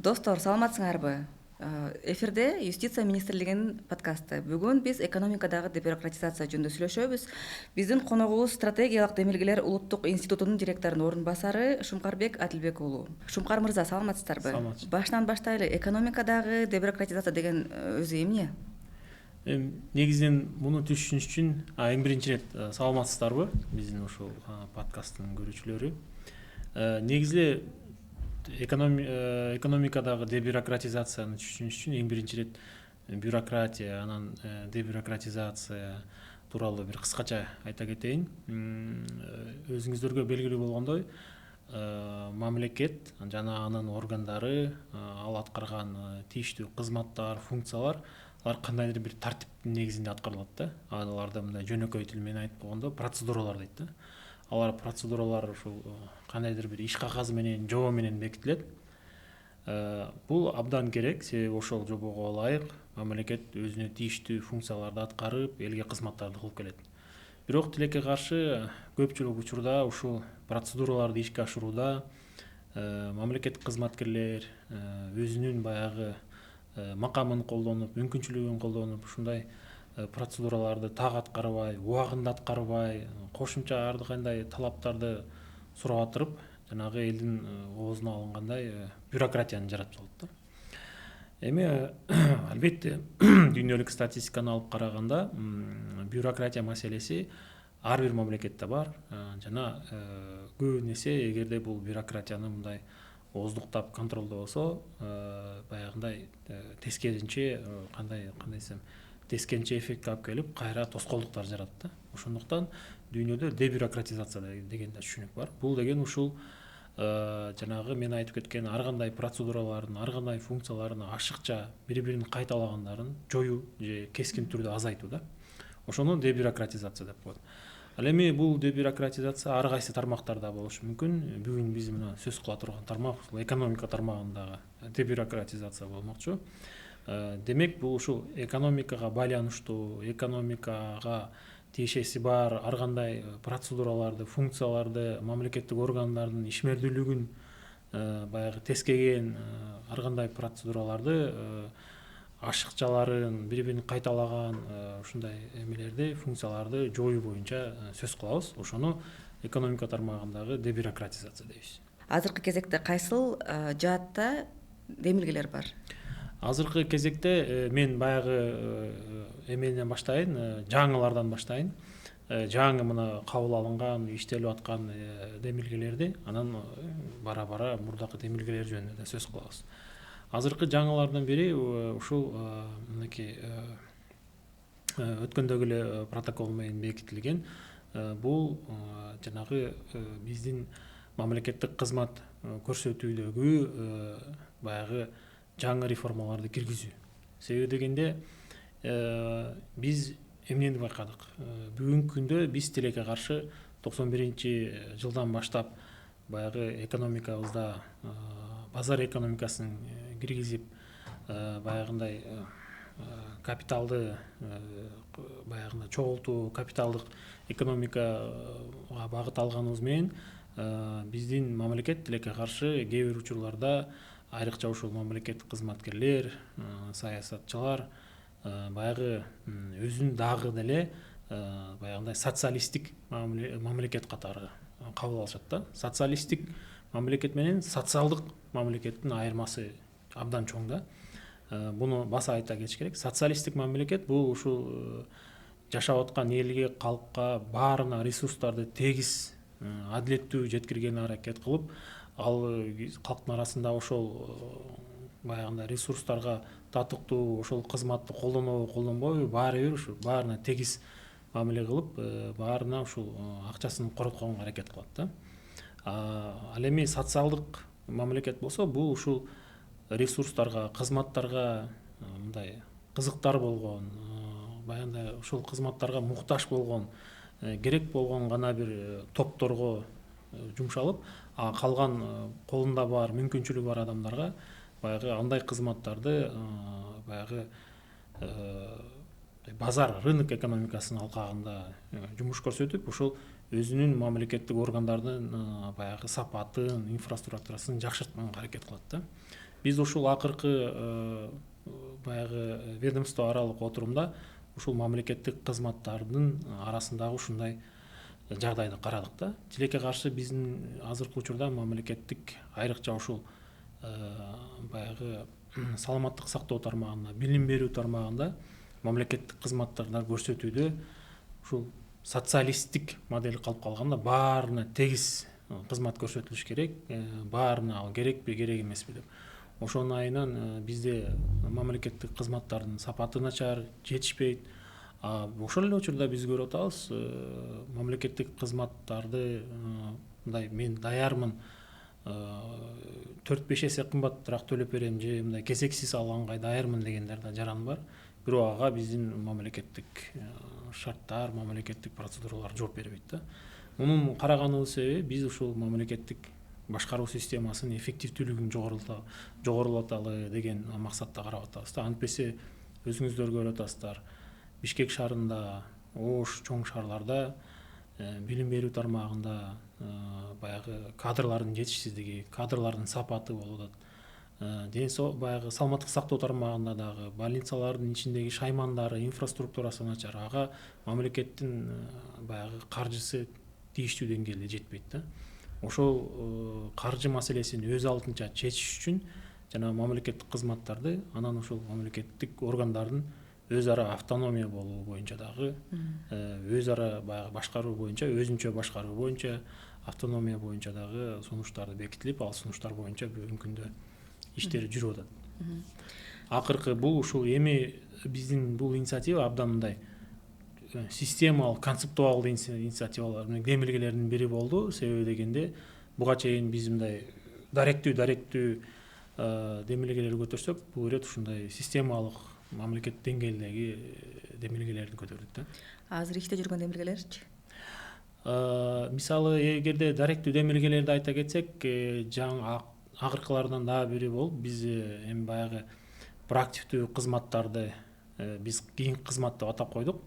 Достор, саламатсыңарбы? Эфирде Юстиция министрлигинин подкасты. Бүгүн биз экономикадагы дебюрократизация жөнүндө сүйлөшөбүз. Биздин коногубуз стратегиялык демилгелер улуттук институтунун директорунун орун басары Шумкарбек Адилбек уулу. Шумкар мырза, саламатсыздарбы? Саламатчы. Башынан баштайлы. Экономикадагы дебюрократизация деген өзү эмне? Негизинен муну түшүнүш үчүн эң биринчи ирет саламатсыздарбы биздин ушул подкасттын көрүүчүлөрү. Негизи эле экономикадагы дебюрократизацияны түшүнүш үчүн эң биринчи ирет бюрократия, анан дебюрократизация тууралуу бир кыскача айта кетейин. Өзүңүздөргө белгилүү болгондой, мамлекет жана анын органдары ал аткарган тийиштүү кызматтар, функциялар алар кандайдыр бир тартиптин негизинде аткарылат да. Аларды мындай жөнөкөй тил менен айтып койгондо процедуралар дейт да. Алар процедуралар ушул кандайдыр бир иш кагазы менен, жобо менен бекитилет. Бул абдан керек, себеби ошол жобого ылайык мамлекет өзүнө тийиштүү функцияларды аткарып, элге кызматтарды кылып келет. Бирок тилекке каршы көпчүлүк учурда ушул процедураларды ишке ашырууда мамлекеттик кызматкерлер өзүнүн баягы макамын колдонуп, мүмкүнчүлүгүн колдонуп, ушундай процедураларды так аткарбай, убагында аткарбай, кошумча ар кандай талаптарды суратырып, жанагы элдин оозуна алынгандай бюрократияны жаратып салат да. Эми албетте дүйнөлүк статистиканы алып караганда бюрократия маселеси ар бир мамлекетте бар жана көп эсе эгерде бул бюрократияны мындай ооздуктап контролдо болсо баягындай тескеринче кандай десем тескеринче эффектти алып келип кайра тоскоолдуктар жаратат да. Ошондуктан дүйнөдө дебюрократизация деген да түшүнүк бар. Бул деген ушул жанагы мен айтып кеткен ар кандай процедуралардын, ар кандай функциялардын ашыкча бири-бирин кайталагандарын жоюу же кескин түрдө азайтуу да. Ошону дебюрократизация деп коет. Ал эми бул дебюрократизация ар кайсы тармактарда болушу мүмкүн. Бүгүн биз мына сөз кыла турган тармак экономика тармагындагы дебюрократизация болмокчу. Демек бул ушул экономикага байланыштуу, экономикага тиешеси бар ар кандай процедураларды, функцияларды, мамлекеттик органдардын ишмердүүлүгүн баягы тескеген ар кандай процедураларды, ашыкчаларын, бири-бирин кайталаган ушундай эмелерди, функцияларды жоюу боюнча сөз кылабыз. Ошону экономика тармагындагы дебюрократизация дейбиз. Азыркы кезекте кайсыл жаатта демилгелер бар? Азыркы кезекте мен баягы эменен баштайын, жаңылардан баштайын. Жаңы мына кабыл алынган, иштелип аткан демилгелерди, анан бара-бара мурдакы демилгелер жөнүндө да сөз кылабыз. Азыркы жаңылардын бири ушул мынакей өткөндөгү эле протокол менен бекитилген. Бул жанагы биздин мамлекеттик кызмат көрсөтүүдөгү баягы жаңы реформаларды киргизүү. Себеби дегенде биз эмнени байкадык? Бүгүнкү күндө биз тилекке каршы 91-жылдан баштап баягы экономикабызда базар экономикасын киргизип, баягындай капиталды баягындай чогултуу, капиталдык экономикага багыт алганыбыз менен биздин мамлекет тилекке каршы кээ бир учурларда айрыкча ушул мамлекеттик кызматкерлер, саясатчылар баягы өзүн дагы деле баягындай социалисттик мамлекет катары кабыл алышат да. Социалисттик мамлекет менен социалдык мамлекеттин айырмасы абдан чоң да. Буну баса айта кетиш керек. Социалисттик мамлекет бул ушул жашап аткан элге, калкка баарына ресурстарды тегиз, адилеттүү жеткиргенге аракет кылып, ал калктын арасында ошол баягындай ресурстарга татыктуу ошол кызматты колдонобу, колдонбойбу, баары бир ушу баарына тегиз мамиле кылып, баарына ушул акчасын коротконго аракет кылат да. Ал эми социалдык мамлекет болсо, бул ушул ресурстарга, кызматтарга мындай кызыктар болгон, баягындай ушул кызматтарга муктаж болгон, керек болгон гана бир топторго жумшалып, калган колунда бар, мүмкүнчүлүгү бар адамдарга баягы андай кызматтарды баягы базар, рынок экономикасынын алкагында жумуш көрсөтүп, ошол өзүнүн мамлекеттик органдардын баягы сапатын, инфраструктурасын жакшыртканга аракет кылат да. Биз ушул акыркы баягы ведомство аралык отурумда ушул мамлекеттик кызматтардын арасындагы ушундай жагдайды карадык да. Тилекке каршы биздин азыркы учурда мамлекеттик айрыкча ушул баягы саламаттык сактоо тармагында, билим берүү тармагында мамлекеттик кызматтарды көрсөтүүдө ушул социалисттик модель калып калганда баарына тегиз кызмат көрсөтүлүш керек, баарына ал керекпи, керек эмеспи деп. Ошонун айынан бизде мамлекеттик кызматтардын сапаты начар, жетишпейт. Ошол эле учурда биз көрүп атабыз, мамлекеттик кызматтарды мындай мен даярмын 4-5 эсе кымбатыраак төлөп берем же мындай кезексиз алганга даярмын дегендер да жаран бар. Бирок ага биздин мамлекеттик шарттар, мамлекеттик процедуралар жооп бербейт да. Мунун караганыбыз себеби биз ушул мамлекеттик башкаруу системасынын эффективдүүлүгүн жогорулаталы деген максатта карап атабыз да. Антпесе өзүңүздөр көрүп атасыздар, Бишкек шаарында, Ош чоң шаарларда билим берүү тармагында баягы кадрлардын жетишсиздиги, кадрлардын сапаты болуп атат. Баягы саламаттык сактоо тармагында дагы больницалардын ичиндеги шаймандары, инфраструктурасы начар. Ага мамлекеттин баягы каржысы тийиштүү деңгээлде жетпейт да. Ошол каржы маселесин өз алдынча чечиш үчүн жана мамлекеттик кызматтарды анан ушул мамлекеттик органдардын өз ара автономия болуу боюнча дагы, өз ара баягы башкаруу боюнча, өзүнчө башкаруу боюнча, автономия боюнча дагы сунуштарды бекитилип, ал сунуштар боюнча бүгүнкү күндө иштери жүрүп атат. Акыркы бул ушул эми биздин бул инициатива абдан мындай системалык, концептуалдуу инициативалардын демилгелеринин бири болду. Себеби дегенде буга чейин биз мындай даректүү демилгелер көтөрсөк, бул ирет ушундай системалык мамлекет деңгээлдеги демилгелерди көтөрдүк да. Азыр иште жүргөн демилгелерчи? Мисалы, эгерде даректүү демилгелерди айта кетсек, жаңы акыркылардан дагы бири болуп, биз эми баягы проактивдүү кызматтарды биз кийинки кызмат деп атап койдук.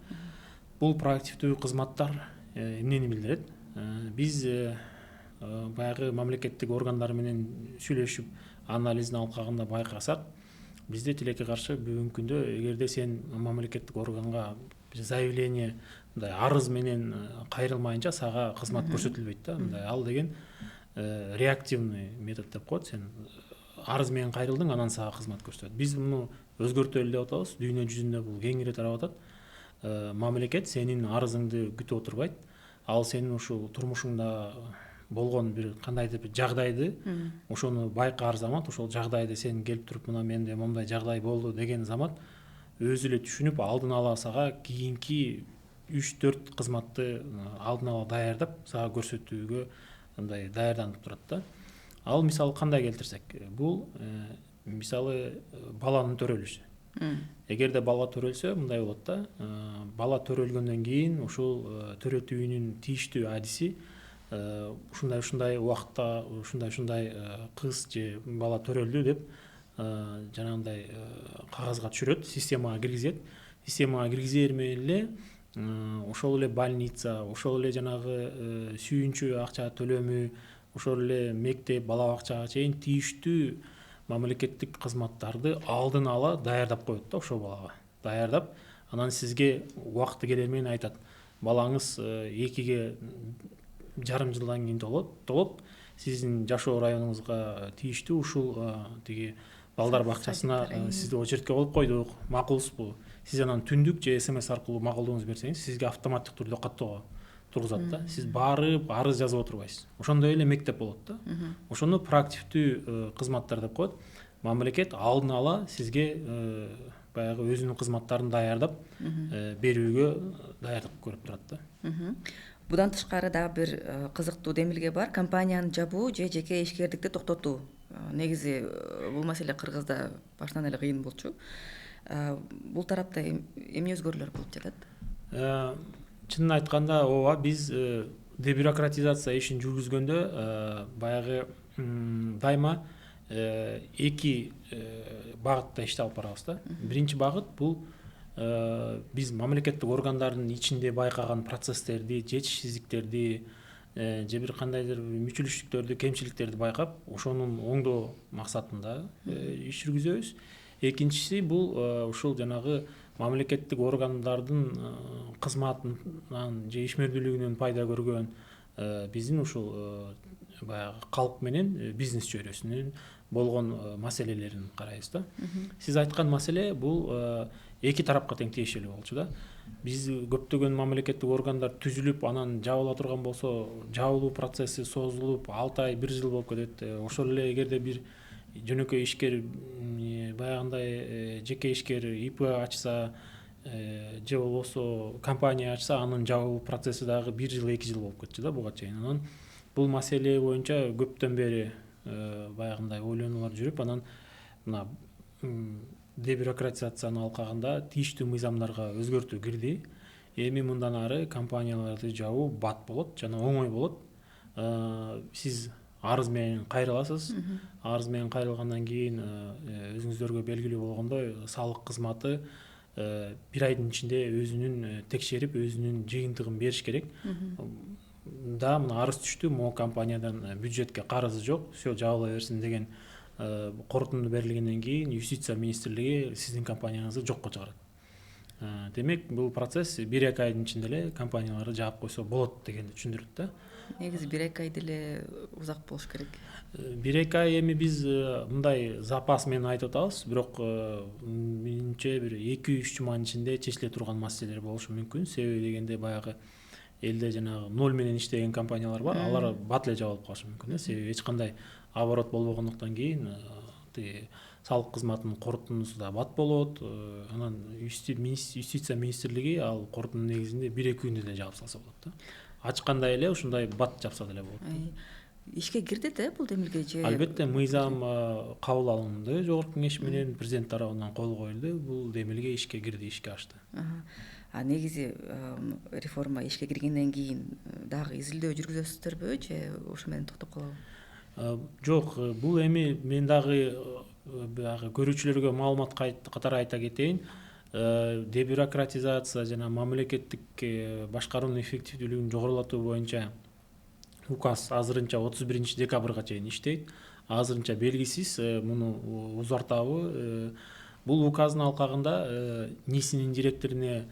Бул проактивдүү кызматтар эмнени билдирет? Биз баягы мамлекеттик органдар менен сүйлөшүп, анализин алкагында байкасак, бизде тилекке каршы бүгүнкү күндө эгерде сен мамлекеттик органга заявление, мындай арыз менен кайрылмайынча сага кызмат көрсөтүлбөйт да. Мындай ал деген реактивный метод деп коет. Сен арыз менен кайрылдың, анан сага кызмат көрсөтөт. Биз муну өзгөртөлү деп атабыз. Дүйнө жүзүндө бул кеңири тарап атат. Мамлекет сенин арызыңды күтүп отурбайт. Ал сенин ушул турмушуңда болгон бир кандайдыр бир жагдайды, ошону байкаар замат, ошол жагдайды сен келип туруп, мына менде момундай жагдай болду деген замат өзү эле түшүнүп, алдын ала сага кийинки 3-4 кызматты алдын ала даярдап, сага көрсөтүүгө мындай даярданып турат да. Ал мисалы кандай келтирсек, бул мисалы баланын төрөлүшү. Эгерде бала төрөлсө, мындай болот да. Бала төрөлгөндөн кийин ушул төрөтүүнүн тийиштүү адиси ушундай убакытта ушундай кыз же бала төрөлдү деп жанагындай кагазга түшүрөт, системага киргизет. Системага киргизер менен эле ошол эле больница, ошол эле жанагы сүйүнчү акча төлөмү, ошол эле мектеп, бала бакчага чейин тийиштүү мамлекеттик кызматтарды алдын ала даярдап коет да, ошол балага. Даярдап, анан сизге убакыты келер менен айтат. Балаңыз 2,5 жылдан кийин толот. Сиздин жашоо районуңузга тийиштүү ушул тиги балдар бакчасына сизди очередке коюп койдук. Макулсузбу? Сиз анан түндүк же СМС аркылуу макулдугуңузду берсеңиз, сизге автоматтык түрдө каттоого тургузат да. Сиз барып арыз жазып отурбайсыз. Ошондой эле мектеп болот да. Ошону проактивдүү кызматтар деп коет. Мамлекет алдын ала сизге баягы өзүнүн кызматтарын даярдап берүүгө даярдык көрүп турат да. Будан тышкары дагы бир кызыктуу демилге бар. Компанияны жабуу же жеке ишкердикти токтотуу. Негизи бул маселе Кыргызда башынан эле кыйын болчу. Бул тарапта эмне өзгөрүүлөр болуп жатат? Чынын айтканда, ооба, биз дебюрократизация ишин жүргүзгөндө баягы дайыма 2 багытта ишти алып барабыз да. Биринчи багыт бул биз мамлекеттик органдардын ичинде байкаган процесстерди, жетишсиздиктерди, же бир кандайдыр мүчүлүштүктөрдү, кемчиликтерди байкап ошонун оңдоо максатында иш жүргүзөбүз. Экинчиси бул ушул жанагы мамлекеттик органдардын кызматынан же ишмердүүлүгүнөн пайда көргөн биздин ушул баягы калк менен бизнес чөйрөсүнүн болгон маселелерин карайбыз да. Сиз айткан маселе бул эки тарапка тең тиешелүү болчу да. Биз көптөгөн мамлекеттик органдар түзүлүп, анан жабыла турган болсо, жабылуу процесси созулуп, 6 ай, 1 жыл болуп кетет. Ошол эле эгерде бир жөнөкөй ишкер баягындай жеке ишкер ИП ачса же болбосо компания ачса, анын жабылуу процесси дагы 1 жыл, 2 жыл болуп кетчү да буга чейин. Анан бул маселе боюнча көптөн бери баягындай ойлонуулар жүрүп, анан мына дебюрократизациянын алкагында тийиштүү мыйзамдарга өзгөртүү кирди. Эми мындан ары компанияларды жабуу бат болот жана оңой болот. Сиз арыз менен кайрыласыз. Арыз менен кайрылгандан кийин өзүңүздөргө белгилүү болгондой салык кызматы 1 айдын ичинде өзүнүн текшерип, өзүнүн жыйынтыгын бериш керек. Да, мына арыз түштү, могу компаниядан бюджетке карызы жок, все жабыла берсин деген корутунду берилгенден кийин юстиция министрлиги сиздин компанияңызды жокко чыгарат. Демек, бул процесс 1-2 айдын ичинде эле компанияларды жаап койсо болот дегенди түшүндүрөт да. Негизи 1-2 ай деле узак болуш керек. 1-2 ай эми биз мындай запас менен айтып атабыз, бирок менимче бир 2-3 жуманын ичинде чечиле турган маселелер болушу мүмкүн. Себеби дегенде баягы элде жанагы 0 менен иштеген компаниялар бар, алар бат эле жабылып калышы мүмкүн. Себеби эч кандай оборот болбогондуктан кийин салык кызматынын корутундусу да бат болот. Анан юстиция министрлиги ал корутундун негизинде 1-2 күндө эле жаап салса болот да. Ачкандай эле ушундай бат жапса деле болот. Ишке кирди да бул демилге же? Албетте, мыйзам кабыл алынды, жогорку кеңеш менен президент тарабынан кол коюлду. Бул демилге ишке кирди, ишке ашты. Негизи реформа ишке киргенден кийин дагы изилдөө жүргүзөсүздөрбү же ошо менен токтоп калабы? Жок, бул эми мен дагы баягы көрүүчүлөргө маалымат катары айта кетейин. Дебюрократизация жана мамлекеттик башкаруунун эффективдүүлүгүн жогорулатуу боюнча указ азырынча 31 декабрга чейин иштейт. Азырынча белгисиз муну узартабы. Бул указдын алкагында НИСинин директоруна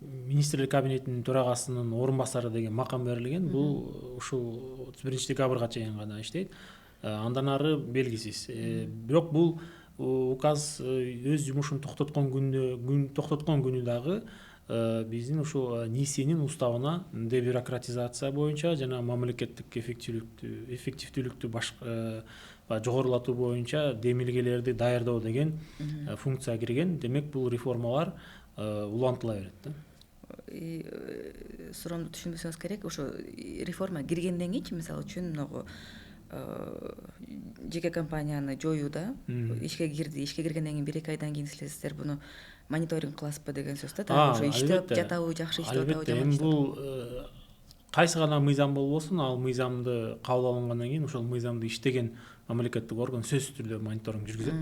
министрлер кабинетинин төрагасынын орун басары деген макам берилген. Бул ушул 31 декабрга чейин гана иштейт. Андан ары белгисиз. Бирок бул указ өз жумушун токтоткон күнү дагы биздин ушул НИСинин уставына дебюрократизация боюнча жана мамлекеттик эффективдүүлүктү жогорулатуу боюнча демилгелерди даярдоо деген функция кирген. Демек, бул реформалар улантыла берет да. Суроомду түшүнбөсөңүз керек, ошо реформа киргенден кийинчи, мисалы үчүн могу жеке компанияны жоюуда ишке кирди. Ишке киргенден кийин 1-2 айдан кийин силер буну мониторинг кыласызбы деген сөз да. Ошо иштеп жатабы, жакшы иштеп атабы, жаман иштеп. Бул кайсы гана мыйзам болбосун, ал мыйзамды кабыл алынгандан кийин ошол мыйзамды иштеген мамлекеттик орган сөзсүз түрдө мониторинг жүргүзөт.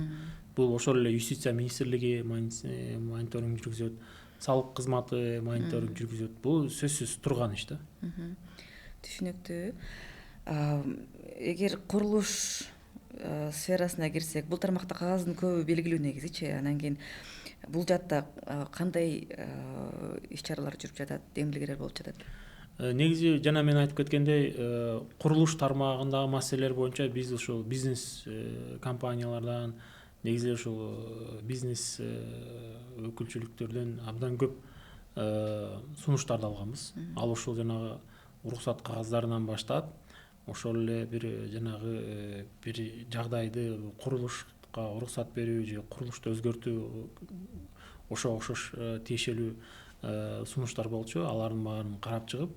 Бул ошол эле юстиция министрлиги мониторинг жүргүзөт, салык кызматы мониторинг жүргүзөт. Бул сөзсүз турган иш да. Түшүнүктүү. Эгер курулуш сферасына кирсек, бул тармакта кагаздын көбү белгилүү негизичи. Анан кийин бул жакта кандай иш-чаралар жүрүп жатат, демилгелер болуп жатат? Негизи жана мен айтып кеткендей, курулуш тармагындагы маселелер боюнча биз ушул бизнес компаниялардан, негизи ушул бизнес өкүлчүлүктөрдөн абдан көп сунуштарды алганбыз. Ал ушул жанагы уруксат кагаздарынан баштап, ошол эле бир жанагы бир жагдайды курулушка уруксат берүү же курулушту өзгөртүү ошого окшош тиешелүү сунуштар болчу. Алардын баарын карап чыгып,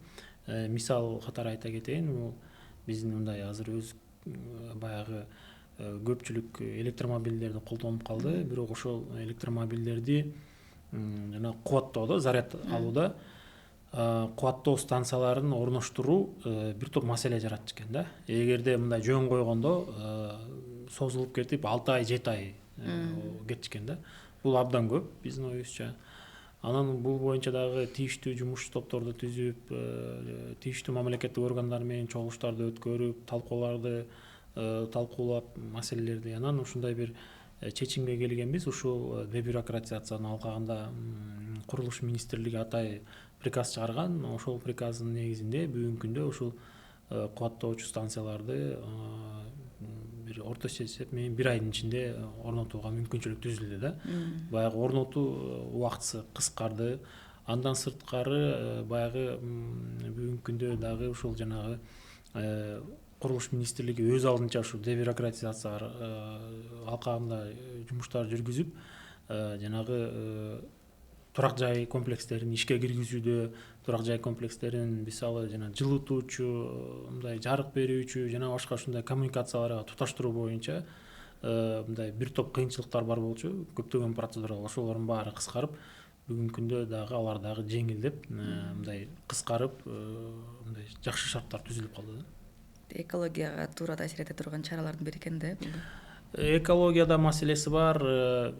мисал катары айта кетейин, бул биздин мындай азыр өз баягы көпчүлүк электромобилдерди колдонуп калды. Бирок ошол электромобилдерди жана кубаттоодо, заряд алууда кубаттоо станцияларын орноштуруу бир топ маселе жаратчу экен да. Эгерде мындай жөн койгондо созулуп кетип 6 ай, 7 ай кетчү экен да. Бул абдан көп биздин оюбузча. Анан бул боюнча дагы тийиштүү жумуш топторду түзүп, тийиштүү мамлекеттик органдар менен чогулуштарды өткөрүп, талкуулап маселелерди, анан ушундай бир чечимге келгенбиз. Ушул дебюрократизациянын алкагында курулуш министрлиги атай приказ чыгарган. Ошол приказдын негизинде бүгүнкү күндө ушул кубаттоочу станцияларды бир орточо эсеп менен 1 айдын ичинде орнотууга мүмкүнчүлүк түзүлдү да. Баягы орнотуу убактысы кыскарды. Андан сырткары баягы бүгүнкү күндө дагы ушул жанагы курулуш министрлиги өз алдынча ушул дебюрократизация алкагында жумуштар жүргүзүп, жанагы турак жай комплекстерин ишке киргизүүдө, турак жай комплекстерин мисалы жана жылытуучу, мындай жарык берүүчү жана башка ушундай коммуникацияларга туташтыруу боюнча мындай бир топ кыйынчылыктар бар болчу. Көптөгөн процедуралар ошолордун баары кыскарып, бүгүнкү күндө дагы алар дагы жеңилдеп, мындай кыскарып, мындай жакшы шарттар түзүлүп калды да. Экологияга туура таасир эте турган чаралардын бири экен да. Экологияда маселеси бар.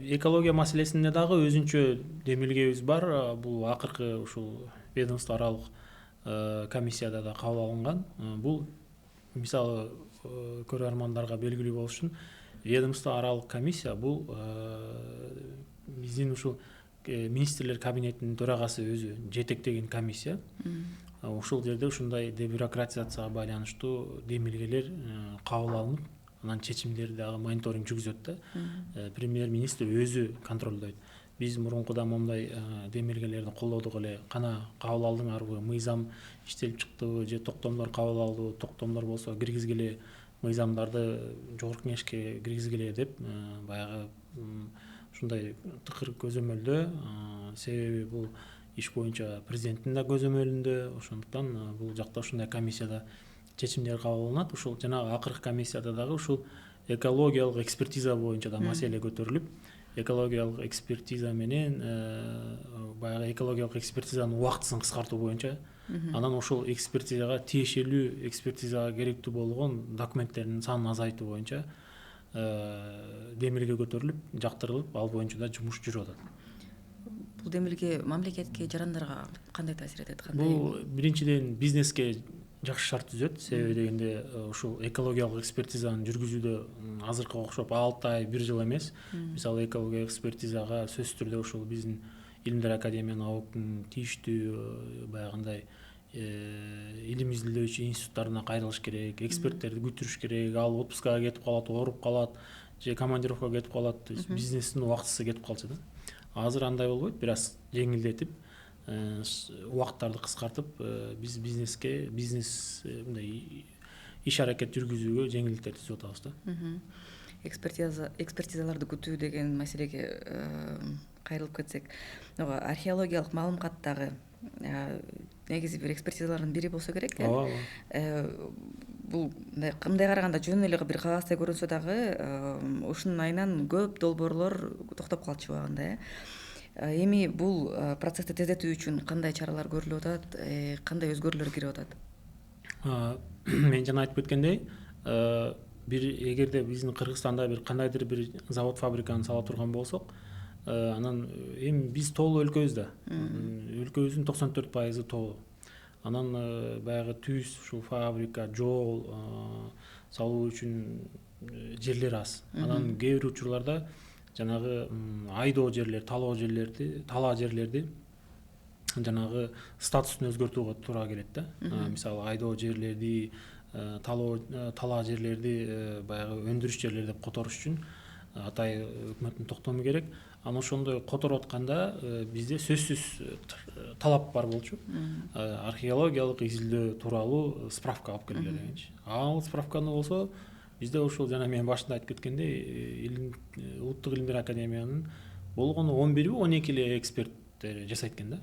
Экология маселесинде дагы өзүнчө демилгебиз бар. Бул акыркы ушул ведомство аралык комиссияда да кабыл алынган. Бул мисалы көрөрмандарга белгилүү болуш үчүн ведомство аралык комиссия бул биздин ушул министрлер кабинетинин төрагасы өзү жетектеген комиссия. Ушул жерде ушундай дебюрократизацияга байланыштуу демилгелер кабыл алынып, анан чечимдерди дагы мониторинг жүргүзөт да. Премьер-министр өзү контролдойт. Биз мурункуда момундай демилгелерди колдодук эле, кана кабыл алдыңарбы, мыйзам иштелип чыктыбы же токтомдор кабыл алынды, токтомдор болсо киргизгиле, мыйзамдарды жогорку кеңешке киргизгиле деп баягы ушундай тыкыр көзөмөлдө, себеби бул иш боюнча президенттин да көзөмөлүндө, ошондуктан бул жакта ушундай комиссияда чечимдер кабыл алынат. Ушул жанагы акыркы комиссияда дагы ушул экологиялык экспертиза боюнча да маселе көтөрүлүп, экологиялык экспертиза менен баягы экологиялык экспертизанын убактысын кыскартуу боюнча, анан ошол экспертизага тиешелүү, экспертизага керектүү болгон документтердин санын азайтуу боюнча демилге көтөрүлүп, жактырылып, ал боюнча да жумуш жүрүп атат. Бул демилге мамлекетке, жарандарга кандай таасир этет? Бул биринчиден бизнеске жакшы шарт түзөт. Себеби дегенде ушул экологиялык экспертизаны жүргүзүүдө азыркы окшоп 6 ай 1 жыл эмес. Мисалы экологиялык экспертизага сөзсүз түрдө ушул биздин Илимдер академиянын АОКтун тийиштүү баягындай илим изилдөөчү институттарына кайрылыш керек, эксперттерди күтүрүш керек, ал отпускага кетип калат, ооруп калат же командировкага кетип калат, то есть бизнестин убактысы кетип калчу да. Азыр андай болбойт, бир аз жеңилдетип, убакыттарды кыскартып, биз бизнес мындай иш аракет жүргүзүүгө жеңилдиктер түзүп атабыз да. Экспертизаларды күтүү деген маселеге кайрылып кетсек, археологиялык маалыматтагы негизи бир экспертизалардын бири болсо керек. Бул мындай караганда жөн эле бир кагазда көрүнсө дагы ушунун айынан көп долбоорлор токтоп калчу убагында. Эми бул процессти тездетүү үчүн кандай чаралар көрүлүп атат, кандай өзгөрүүлөр кирип атат? Мен жана айтып кеткендей, бир эгерде биздин Кыргызстанда бир кандайдыр бир завод фабриканы сала турган болсок, анан эми биз тоолуу өлкөбүз да. Өлкөбүздүн 94% тоолуу. Анан баягы түз ушул фабрика, жол салуу үчүн жерлер аз. Анан кээ бир учурларда жанагы айдоо жерлер, талаа жерлерди жанагы статусун өзгөртүүгө туура келет да. Мисалы айдоо жерлерди, талаа жерлерди баягы өндүрүш жерлери деп которуш үчүн атай өкмөттүн токтому керек. Анан ошондой которуп атканда бизде сөзсүз талап бар болчу. Археологиялык изилдөө тууралуу справка алып келгиле дегенчи. Ал справканы болсо бизде ушул жана мен башында айтып кеткендей, Улуттук Илимдер академиянын болгону 11-12 эле эксперттер жасайт экен да.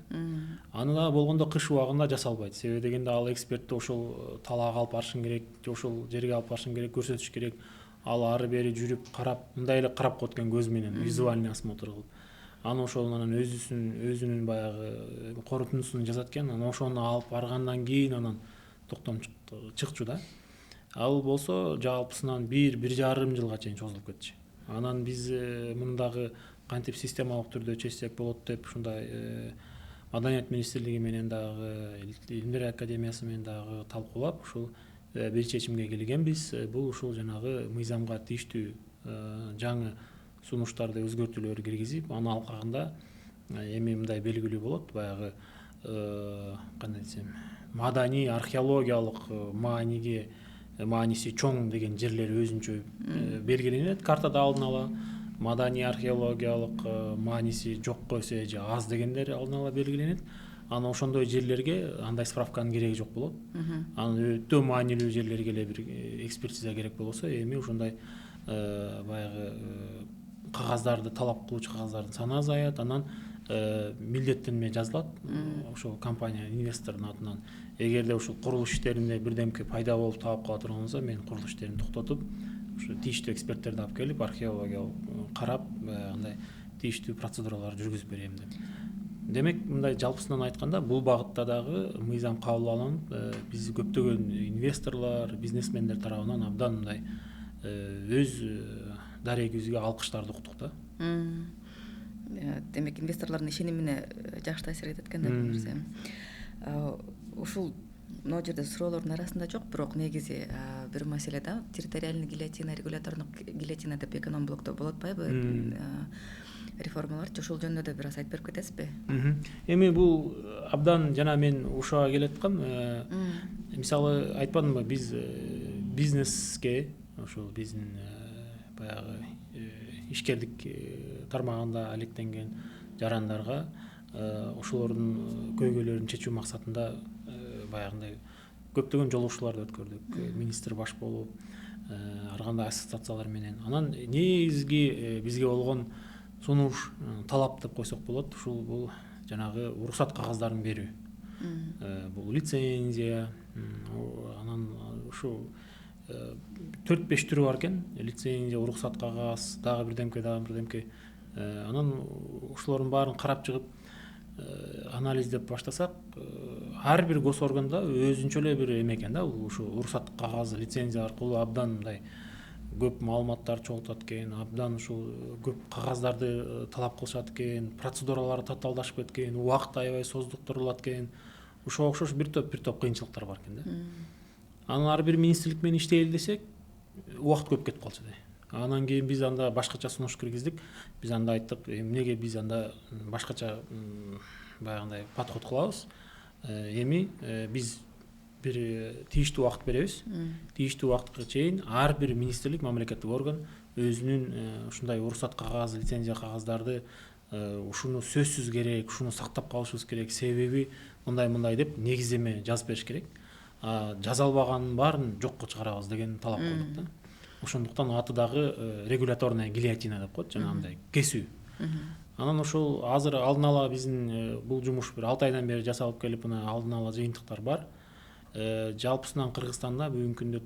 Аны дагы болгондо кыш убагында жасалбайт. Себеби дегенде ал экспертти ошол талаага алып барышың керек, же ошол жерге алып барышың керек, көрсөтүш керек. Ал ары бери жүрүп карап, мындай эле карап коет экен көз менен, визуальный осмотр кылып. Аны ошонун өзүнүн баягы корутундусун жазат экен. Анан ошону алып баргандан кийин анан токтом чыкчу да. Ал болсо жалпысынан 1-1,5 жылга чейин созулуп кетчү. Анан биз мындагы кантип системалык түрдө чечсек болот деп ушундай Маданият министрлиги менен дагы Илимдер академиясы менен дагы талкуулап ушул бир чечимге келгенбиз. Бул ушул жанагы мыйзамга тийиштүү жаңы сунуштарды өзгөртүүлөр киргизип, анын алкагында эми мындай белгилүү болот. Баягы кандай десем, маданий археологиялык мааниси чоң деген жерлер өзүнчө белгиленет картада алдын ала. Маданий археологиялык мааниси жокко эсе же аз дегендер алдын ала белгиленет. Анан ошондой жерлерге андай справканын кереги жок болот. Анын өтө маанилүү жерлерге эле бир экспертиза керек болсо, эми ошондой баягы кагаздарды талап кылуучу кагаздардын саны азаят. Анан милдеттенме жазылат ошол компания инвестордун атынан. Эгерде ушул курулуш иштеринде бирдемке пайда болуп таап кала турган болсо, мен курулуш иштерин токтотуп, ушу тийиштүү эксперттерди алып келип, археологиялык карап, андай тийиштүү процедураларды жүргүзүп берем деп. Демек, мындай жалпысынан айтканда, бул багытта дагы мыйзам кабыл алынып, биз көптөгөн инвесторлор, бизнесмендер тарабынан абдан мындай өз дарегибизге алкыштарды уктук да. Демек, инвесторлордун ишенимине жакшы таасир этет экен деп билсем. Ушул могу жерде суроолордун арасында жок, бирок негизи бир маселе да, территориальный гильотина, регулятордук гильотина деп эконом блокто болот атпайбы? Реформаларчы ушул жөнүндө да бир аз айтып берип кетесизби? Эми бул абдан жана мен ушуга келаткам. Мисалы айтпадымбы, биз бизнеске, ошол биздин баягы ишкердик тармагында алектенген жарандарга ошолордун көйгөйлөрүн чечүү максатында баягындай көптөгөн жолугушууларды өткөрдүк. Министр баш болуп, ар кандай ассоциациялар менен. Анан негизги бизге болгон сунуш талап деп койсок болот. Ушул бул жанагы уруксат кагаздарын берүү. Бул лицензия, анан ушул 4-5 түрү бар экен. Лицензия, уруксат кагаз, дагы бирдемке. Анан ушулордун баарын карап чыгып анализдеп баштасак, ар бир госорганда өзүнчө эле бир эме экен да, ушу уруксат кагазы, лицензия аркылуу абдан мындай көп маалыматтар чогултат экен, абдан ушул көп кагаздарды талап кылышат экен, процедуралары татаалдашып кеткен, убакыт аябай создуктурулат экен. Ошого окшош бир топ кыйынчылыктар бар экен да. Анан ар бир министрлик менен иштейли десек, убакыт көп кетип калчу да. Анан кийин биз анда башкача сунуш киргиздик. Биз анда айттык, эмнеге биз анда башкача баягындай подход кылабыз. Эми биз бир тийиштүү убакыт беребиз. Тийиштүү убакытка чейин ар бир министрлик, мамлекеттик орган өзүнүн ушундай уруксат кагаз, лицензия кагаздарды ушуну сөзсүз керек, ушуну сактап калышыбыз керек, себеби мындай деп негиздеме жазып бериш керек. Жаза албаганын баарын жокко чыгарабыз деген талап койдук да. Ошондуктан аты дагы регуляторная гильотина деп коет, жанагындай кесүү. Анан ошол азыр алдын ала биздин бул жумуш бир 6 айдан бери жасалып келип, мына алдын ала жыйынтыктар бар. Жалпысынан Кыргызстанда бүгүнкү күндө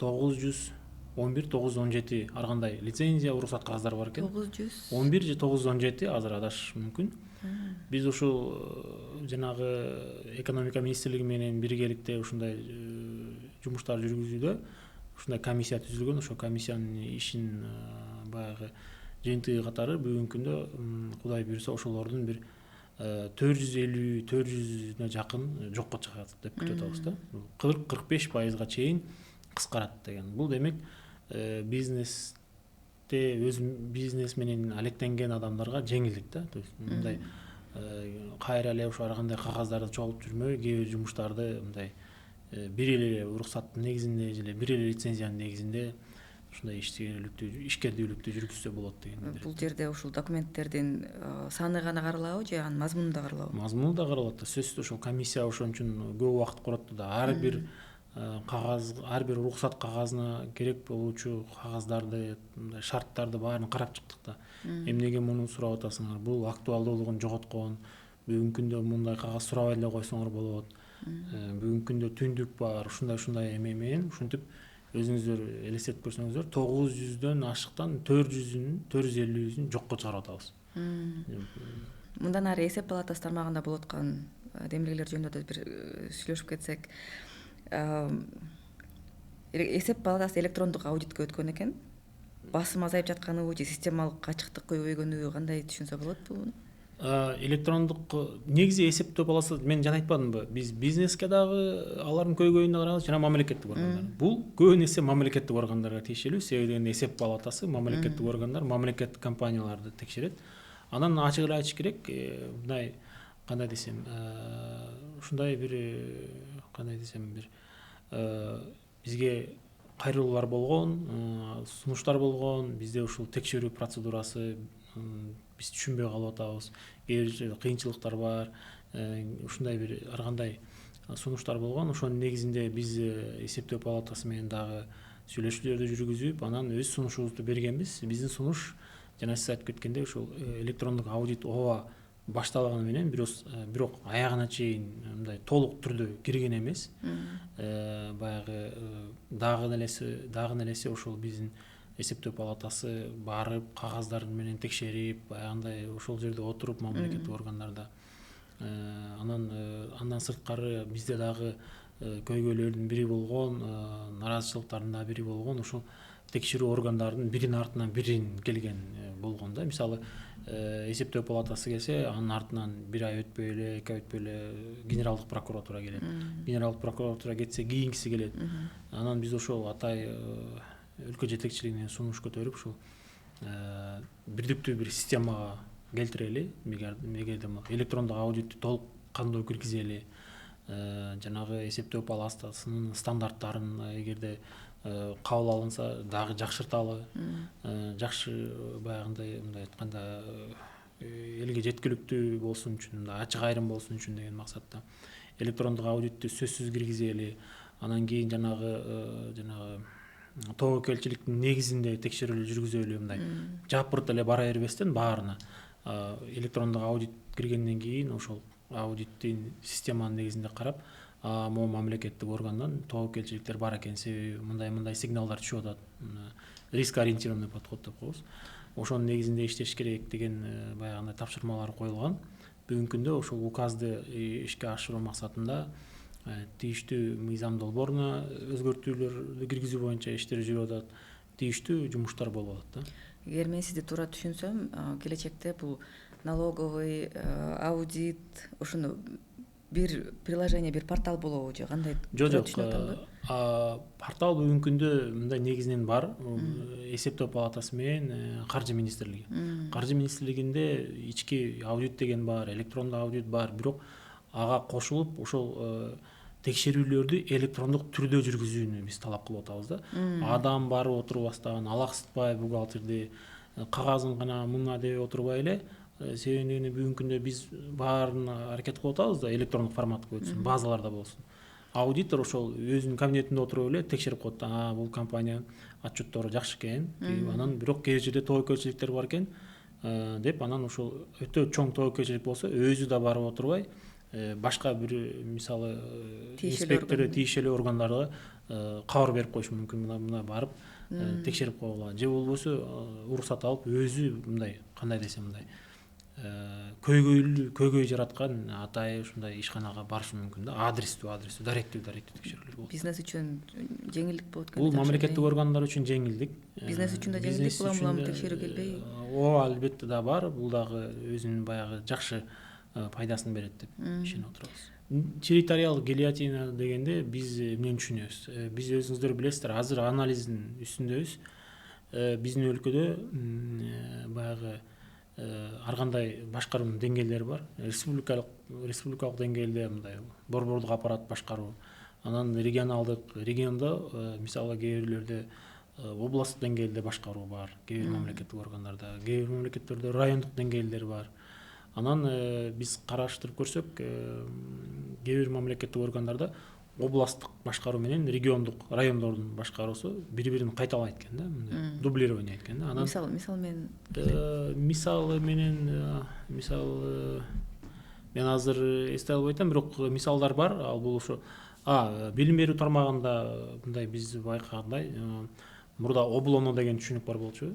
911-917 ар кандай лицензия, уруксат кагаздары бар экен. 911 же 917, азыр адашыш мүмкүн. Биз ушул жанагы экономика министрлиги менен биргеликте ушундай жумуштар жүргүзүүдө, ушундай комиссия түзүлгөн. Ошо комиссиянын ишин баягы жыйынтыгы катары бүгүнкү күндө Кудай буйрса ошолордун бир 450-400 жакын жокко чыгат деп күтүп атабыз да. 40-45% чейин кыскарат деген. Бул демек бизнесте өз бизнес менен алектенген адамдарга жеңилдик да. То есть мындай кайра эле ошо ар кандай кагаздарды чогултуп жүрмөй, кээ бир жумуштарды мындай бир эле уруксаттын негизинде же бир эле лицензиянын негизинде ушундай ишкердүүлүктү жүргүзсө болот деген. Бул жерде ушул документтердин саны гана каралабы же анын мазмуну да каралабы? Мазмуну да каралат да. Сөзсүз ошол комиссия ошон үчүн көп убакыт коротtu да. Ар бир кагаз, ар бир уруксат кагазына керек болуучу кагаздарды, мындай шарттарды баарын карап чыктык да. Эмнеге муну сурап атасыңар? Бул актуалдуулугун жоготкон. Бүгүнкү күндө мындай кагаз сурабай эле койсоңор болот. Бүгүнкү күндө түндүк бар, ушундай эме менен ушинтип өзүңүздөр элестетип көрсөңүздөр 900дөн ашыктан 450-үн жокко чыгарып атабыз. Мындан ары эсеп палатасы тармагында болуп аткан демилгелер жөнүндө да бир сүйлөшүп кетсек, эсеп палатасы электрондук аудитке өткөн экен. басым азайып жатканыбы же системалык ачыктык көбөйгөнүбү кандай түшүнсө болот буну? Электрондук негизи эсептөө палата, мен жана айтпадымбы, биз бизнеске дагы алардын көйгөйүнө карабыз, жана мамлекеттик органдар. Бул көбүн эсе мамлекеттик органдарга тиешелүү, себеби дегенде эсеп палатасы мамлекеттик органдар, мамлекеттик компанияларды текшерет. Анан ачык эле айтыш керек, мындай кандай десем, ушундай бир кандай десем, бир бизге кайрылуулар болгон, сунуштар болгон, бизде ушул текшерүү процедурасы биз түшүнбөй калып атабыз, кээ бир кыйынчылыктар бар, ушундай бир ар кандай сунуштар болгон. Ошонун негизинде биз эсептөө палатасы менен дагы сүйлөшүүлөрдү жүргүзүп, анан өз сунушубузду бергенбиз. Биздин сунуш жана сиз айтып кеткендей ушул электрондук аудит ооба башталганы менен бирок аягына чейин мындай толук түрдө кирген эмес. Баягы дагы нелеси ошол биздин эсептөө палатасы барып кагаздарын менен текшерип, баягындай ошол жерде отуруп мамлекеттик органдарда, андан сырткары бизде дагы көйгөйлөрдүн бири болгон, нараазычылыктардын да бири болгон, ошол текшерүү органдарынын биринин артынан бирин келген болгон да. Мисалы эсептөө палатасы келсе, анын артынан бир ай өтпөй эле, 2 ай өтпөй эле генералдык прокуратура келет. Генералдык прокуратура кетсе, кийинкиси келет. Анан биз ошол атай өлкө жетекчилигине сунуш көтөрүп, ушул бирдиктүү бир системага келтирели, эгерде электрондук аудитти толук кандуу киргизели, жанагы эсептөө палатасынын стандарттарын эгерде кабыл алынса дагы жакшырталы, жакшы баягындай мындай айтканда элге жеткиликтүү болсун үчүн, ачык айрым болсун үчүн деген максатта электрондук аудитти сөзсүз киргизели. Анан кийин жанагы тобокелчиликтин негизинде текшерүүлөр жүргүзөлү, мындай жапырт эле бара бербестен баарына электрондук аудит киргенден кийин ошол аудиттин системанын негизинде карап, могу мамлекеттик органдан тобокелчиликтер бар экен, себеби мындай сигналдар түшүп атат, риск ориентированный подход деп коебуз. Ошонун негизинде иштеш керек деген баягындай тапшырмалар коюлган. Бүгүнкү күндө ошол указды ишке ашыруу максатында тийиштүү мыйзам долбооруна өзгөртүүлөрдү киргизүү боюнча иштер жүрүп атат, тийиштүү жумуштар болуп атат да. Эгер мен сизди туура түшүнсөм, келечекте бул налоговый аудит ушуну бир приложение, бир портал болобу же кандай? Жок, портал бүгүнкү күндө мындай негизинен бар, эсептөө палатасы менен каржы министрлиги. Каржы министрлигинде ички аудит деген бар, электрондук аудит бар, бирок ага кошулуп ошол текшерүүлөрдү электрондук түрдө жүргүзүүнү биз талап кылып атабыз да. Адам барып отурбастан, алаксытпай бухгалтерди кагазын гана мына деп отурбай эле, себеби бүгүнкү күндө биз баарын аракет кылып атабыз да, электрондук форматка өтсүн, базаларда болсун. Аудитор ошол өзүнүн кабинетинде отуруп эле текшерип коет, бул компания отчеттору жакшы экен, анан бирок кээ жерде тобокелчиликтер бар экен деп, анан ошол өтө чоң тобокелчилик болсо өзү да барып отурбай, башка бир мисалы инспектор тийиштүү органдарга кабар берип коюшу мүмкүн, мына барып текшерип койгула, же болбосо уруксат алып өзү мындай кандай десем, мындай көйгөй жараткан атай ушундай ишканага барышы мүмкүн да, адрестүү даректүү текшерүүлөр болот. Бизнес үчүн жеңилдик болот экен. Бул мамлекеттик органдар үчүн жеңилдик. Бизнес үчүн да жеңилдик, булам текшерүү келбейби? Ооба, албетте да бар. Бул дагы өзүнүн баягы жакшы пайдасын берет деп ишенип отурабыз. Территориалдык гильотина дегенде биз эмнени түшүнөбүз? Биз өзүңүздөр билесиздер, азыр анализдин үстүндөбүз. Биздин өлкөдө баягы ар кандай башкаруунун деңгээлдери бар. Республикалык деңгээлде мындай борбордук аппарат башкаруу, анан региондо мисалы кээ бирлерде областтык деңгээлде башкаруу бар, кээ бир мамлекеттик органдарда, кээ бир мамлекеттерде райондук деңгээлдер бар. Анан биз караштырып көрсөк, кээ бир мамлекеттик органдарда областтык башкаруу менен региондук, райондордун башкаруусу бири-бирин кайталайт экен да, дублирование экен да. Анан мисалы мен азыр эсте албай атам, бирок мисалдар бар. Ал бул ошо билим берүү тармагында мындай биз байкагандай, мурда облоно деген түшүнүк бар болчу.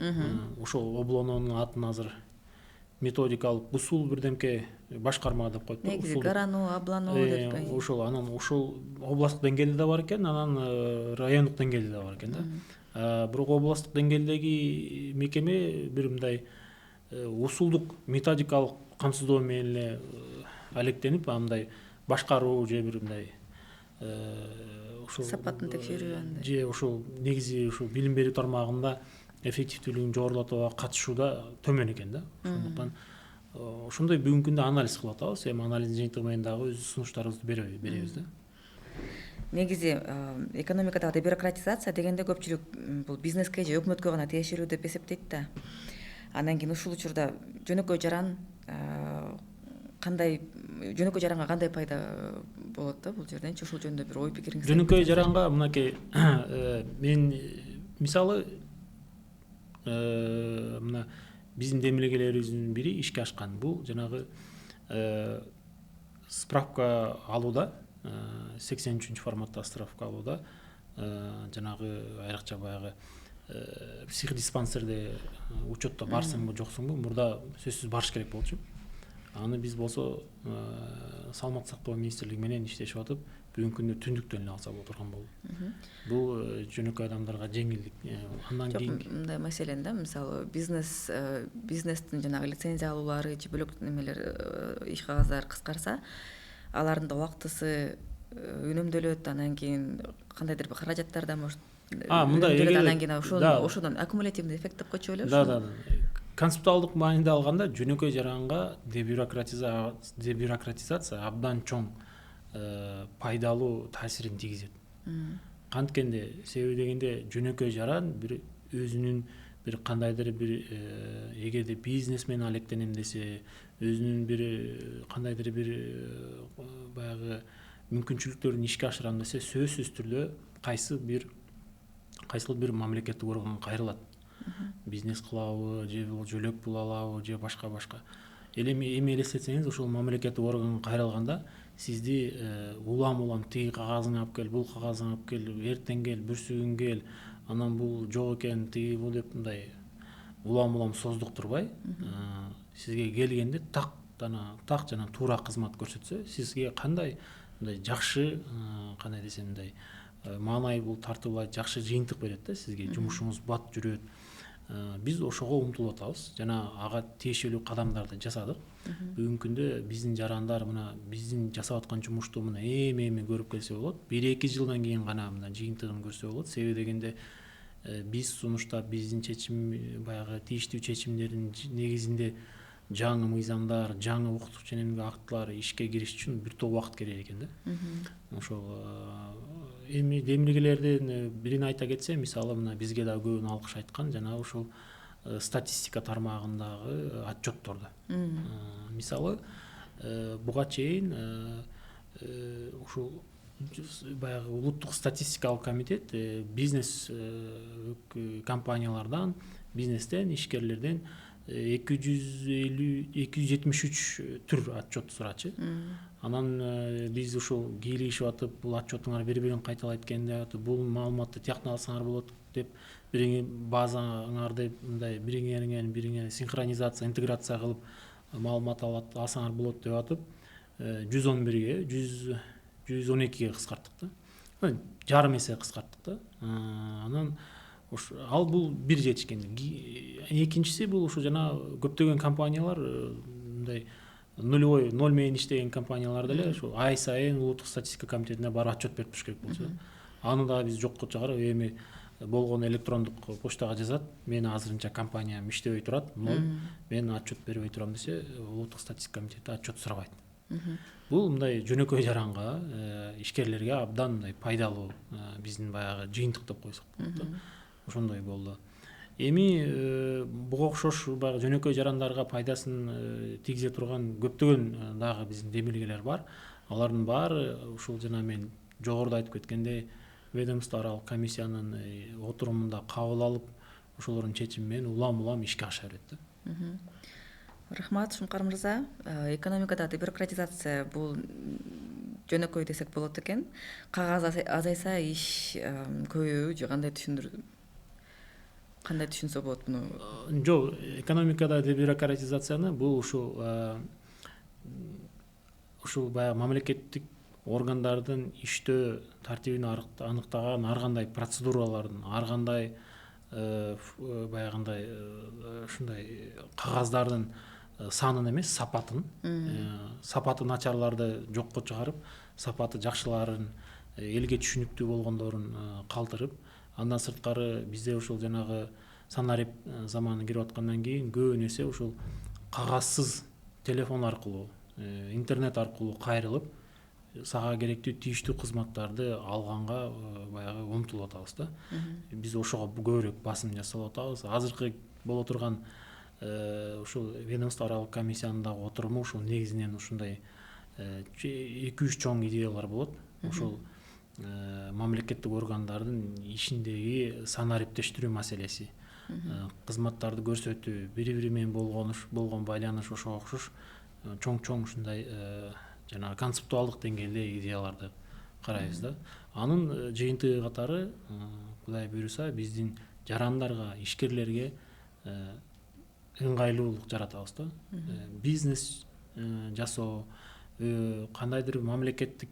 Ошол облононун атын азыр методикалык усул бирдемке башкарма деп коет. Негизи Гарано, Аблано деп. Ошол областтык деңгээлде да бар экен, анан райондук деңгээлде да бар экен да. Бирок областтык деңгээлдеги мекеме бир мындай усулдук методикалык камсыздоо менен эле алектенип, мындай башкаруу же бир мындай ушул сапатын текшерүү андай же ушул негизи ушул билим берүү тармагында эффективдүүлүгүн жогорулатууга катышууда төмөн экен да. Ошондуктан ошондой бүгүнкү күндө анализ кылып атабыз. Эми анализдин жыйынтыгы менен дагы өз сунуштарыбызды беребиз да. негизи экономикадагы дебюрократизация дегенде көпчүлүк бул бизнеске же өкмөткө гана тиешелүү деп эсептейт да. Анан кийин ушул учурда жөнөкөй жаран жөнөкөй жаранга кандай пайда болот да бул жерденчи? Ушул жөнүндө бир ой пикириңизди. Жөнөкөй жаранга мынакей мен мисалы мына биздин демилгелерибиздин бири ишке ашкан. Бул жанагы справка алууда, 83 форматта справка алууда жанагы айрыкча баягы психодиспансерде учетто барсыңбы жоксуңбу, мурда сөзсүз барыш керек болчу. Аны биз болсо саламаттык сактоо министрлиги менен иштешип атып, бүгүнкү күндө түндүктөн эле алса боло турган болду. Бул жөнөкөй адамдарга жеңилдик. Андан кийин мындай маселен да, мисалы бизнестин жанагы лицензия алуулары же бөлөк немелер иш кагаздары кыскарса, алардын да убактысы үнөмдөлөт, анан кийин кандайдыр бир каражаттар да может мындай анан кийин ошодон аккумулятивный эффект деп койчу эле. Да. Концептуалдык мааниде алганда жөнөкөй жаранга дебюрократизация абдан чоң пайдалуу таасирин тийгизет. Канткенде себеби дегенде жөнөкөй жаран бир өзүнүн бир кандайдыр бир эгерде бизнес менен алектенем десе, өзүнүн бир кандайдыр бир баягы мүмкүнчүлүктөрүн ишке ашырам десе, сөзсүз түрдө кайсыл бир мамлекеттик органга кайрылат. Бизнес кылабы, же жөлөк пул алабы, же башка. Эми элестетсеңиз, ушул мамлекеттик органга кайрылганда сизди улам тиги кагазыңы алып кел, бул кагазыңы алып кел, эртең кел, бүрсүгүн кел, анан бул жок экен, тиги бул деп мындай улам создуктурбай, сизге келгенде так жана туура кызмат көрсөтсө, сизге кандай мындай жакшы, кандай десем мындай маанайбул тартуулайт, жакшы жыйынтык берет да сизге, жумушуңуз бат жүрөт. Биз ошого умтулуп атабыз, жана ага тиешелүү кадамдарды жасадык. Бүгүнкү күндө биздин жарандар мына биздин жасап аткан жумушту мына эми көрүп келсе болот. 1-2 жылдан кийин гана мына жыйынтыгын көрсө болот. Себеби дегенде биз сунуштап биздин чечим баягы тийиштүү чечимдердин негизинде жаңы мыйзамдар, жаңы укуктук ченемдик актылар ишке кириш үчүн бир топ убакыт керек экен да. Ошол эми демилгелердин бирин айта кетсем, мисалы мына бизге да көбүн алкыш айткан жана ушул статистика тармагындагы отчетторду. Мисалы буга чейин ушул баягы улуттук статистикалык комитет бизнес компаниялардан, бизнестен, ишкерлерден 273 түр отчет сурачы. Анан биз ушул кийлигишип атып, бул отчетуңар бири-бирин кайталайт экен деп атып, бул маалыматты тияктан алсаңар болот деп, базаңарды мындай бириңерин синхронизация, интеграция кылып маалымат алсаңар болот деп атып, 111ге, 112ге кыскарттык да. Жарым эсе кыскарттык да. Анан ал бул бир жетишкендик. Экинчиси бул ушу жана көптөгөн компаниялар мындай нулевой, ноль менен иштеген компаниялар деле ушу ай сайын улуттук статистика комитетине барып отчет берип туруш керек болчу. Аны да биз жокко чыгарып, эми болгон электрондук почтага жазат, мен азырынча компаниям иштебей турат, мен отчет бербей турам десе, улуттук статистика комитети отчет сурабайт. Бул мындай жөнөкөй жаранга, ишкерлерге абдан мындай пайдалуу биздин баягы жыйынтык деп койсок болот да. Ошондой болду. Эми буга окшош баягы жөнөкөй жарандарга пайдасын тийгизе турган көптөгөн дагы биздин демилгелер бар. Алардын баары ушул жана мен жогоруда айтып кеткендей ведомство аралык комиссиянын отурумунда кабыл алып, ошолордун чечими менен улам ишке аша берет да. Рахмат, Шумкар мырза. Экономикада дебюрократизация бул жөнөкөй десек болот экен. Кагаз азайса иш көбөйбү же кандай түшүнсө болот муну? Жок, экономикада дебюрократизацияны бул ушул баягы мамлекеттик органдардын иштөө тартибин аныктаган ар кандай процедуралардын, ар кандай баягындай ушундай кагаздардын санын эмес, сапатын, сапаты начарларды жокко чыгарып, сапаты жакшыларын, элге түшүнүктүү болгондорун калтырып, андан сырткары бизде ушул жанагы санарип заманы кирип аткандан кийин көп нерсе ушул кагазсыз телефон аркылуу, интернет аркылуу кайрылып, сага керектүү тийиштүү кызматтарды алганга баягы умтулуп атабыз да. Биз ошого көбүрөөк басым жасап атабыз. Азыркы боло турган ушул ведомство аралык комиссиянын дагы отуруму ушул негизинен ушундай 2-3 чоң идеялар болот. Ушул мамлекеттик органдардын ишиндеги санариптештирүү маселеси, кызматтарды көрсөтүү, бири-бири менен болгон байланыш ошого окшош чоң ушундай жана концептуалдык деңгээлде идеяларды карайбыз да. Анын жыйынтыгы катары Кудай буйруса биздин жарандарга, ишкерлерге ыңгайлуулук жаратабыз да. Бизнес жасоо, кандайдыр мамлекеттик